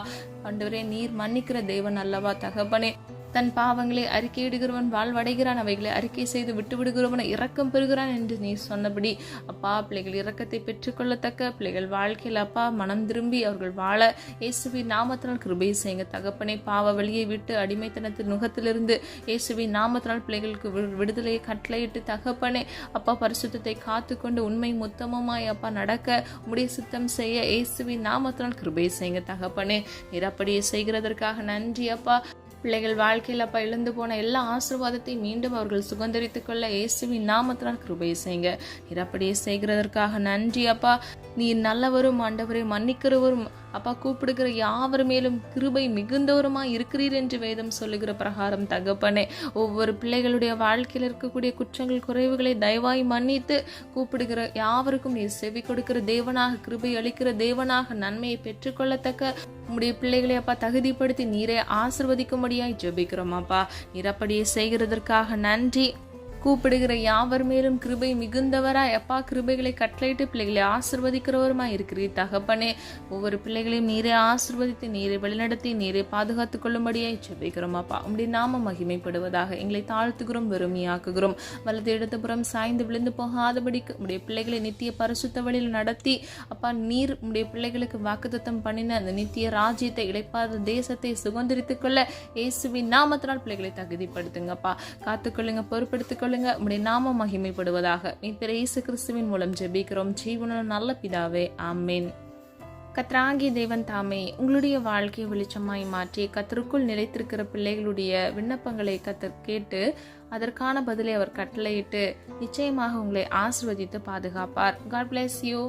ஆண்டவரே, நீர் மன்னிக்கிற தேவன் அல்லவா தகப்பனே. தன் பாவங்களை அறிக்கையிடுகிறவன் வாழ்வடைகிறான், அவைகளை அறிக்கை செய்து விட்டு விடுகிறவன் இரக்கம் பெறுகிறான் என்று நீ சொன்னபடி அப்பா, பிள்ளைகள் இரக்கத்தை பெற்றுக்கொள்ளத்தக்க பிள்ளைகள் வாழ்க்கையில் அப்பா மனம் திரும்பி அவர்கள் வாழ இயேசுவின் நாமத்தினால் கிருபை செய்யுங்க தகப்பனே. பாவ வழியை விட்டு அடிமைத்தனத்தின் நுகத்திலிருந்து இயேசுவின் நாமத்தினால் பிள்ளைகளுக்கு விடுதலையை கட்டளையிட்டு தகப்பனே அப்பா, பரிசுத்தத்தை காத்துக்கொண்டு உண்மை மொத்தமாய் அப்பா நடக்க உம்முடைய சித்தம் செய்ய இயேசுவின் நாமத்தினால் கிருபை செய்யுங்க தகப்பனே. நீர் அப்படியே செய்கிறதற்காக நன்றி அப்பா. பிள்ளைகள் வாழ்க்கையில் அப்பா இழந்து போன எல்லா ஆசீர்வாதத்தையும் மீண்டும் அவர்கள் சுதந்திரித்துக் கொள்ள இயேசுவின் நாமத்தினால் கிருபை செய்யுங்க. நீர் அப்படியே செய்கிறதற்காக நன்றி அப்பா. நீர் நல்லவரும் ஆண்டவரை மன்னிக்கிறவரும் அப்பா, கூப்பிடுகிற யாவர் மேலும் கிருபை மிகுந்தவருமாய் இருக்கிறீர் என்று வேதம் சொல்லுகிற பிரகாரம் தகப்பனே, ஒவ்வொரு பிள்ளைகளுடைய வாழ்க்கையில் இருக்கக்கூடிய குற்றங்கள் குறைவுகளை தயவாய் மன்னித்து கூப்பிடுகிற யாவருக்கும் நீர் செவி கொடுக்கிற தேவனாக, கிருபை அளிக்கிற தேவனாக நன்மையை பெற்றுக்கொள்ளத்தக்க உம்முடைய பிள்ளைகளை அப்பா தகுதிப்படுத்தி நீரை ஆசீர்வதிக்கும்படியாய் ஜெபிக்கிறோம் அப்பா. நீர் அப்படியே செய்கிறதற்காக நன்றி. கூப்பிடுகிற யாவர் மேலும் கிருபை மிகுந்தவராய் அப்பா, கிருபைகளை கட்டளையிட்டு பிள்ளைகளை ஆசீர்வதிக்கிறவருமாய் இருக்கிறீர் தகப்பனே. ஒவ்வொரு பிள்ளைகளையும் நீரை ஆசீர்வதித்து நீரை வழிநடத்தி நீரை பாதுகாத்துக் கொள்ளும்படியாய் ஜெபிக்கிறோம் அப்பா. உம்முடைய நாமம் மகிமைப்படுவதாக. எங்களை தாழ்த்துகிறோம், வெறுமையாக்குகிறோம். வலது இடதுபுறம் சாய்ந்து விழுந்து போகாதபடிக்கு உம்முடைய பிள்ளைகளை நித்திய பரிசுத்த வழியில் நடத்தி அப்பா, நீர் உம்முடைய பிள்ளைகளுக்கு வாக்குத்தத்தம் பண்ணின அந்த நித்திய ராஜ்யத்தை இளைப்பாத தேசத்தை சுதந்திரித்துக் கொள்ள இயேசுவின் நாமத்தினால் பிள்ளைகளை தகுதிப்படுத்துங்கப்பா. காத்துக்கொள்ளுங்க, பொறுப்படுத்திக் உம்முடைய நாமம் மகிமைப்படுவதாக. மீட்பர் இயேசு கிறிஸ்துவின் மூலம் ஜெபிக்கிறோம் ஜீவனுள்ள நல்ல பிதாவே, ஆமென். கர்த்தராகிய தேவன் தாமே உங்களுடைய வாழ்க்கையை வெளிச்சமாய் மாற்றி கர்த்தருக்குள் நிலைத்திருக்கிற பிள்ளைகளுடைய விண்ணப்பங்களை கர்த்தர் கேட்டு அதற்கான பதிலை அவர் கட்டளையிட்டு நிச்சயமாக உங்களை ஆசீர்வதித்து பாதுகாப்பார். God bless you.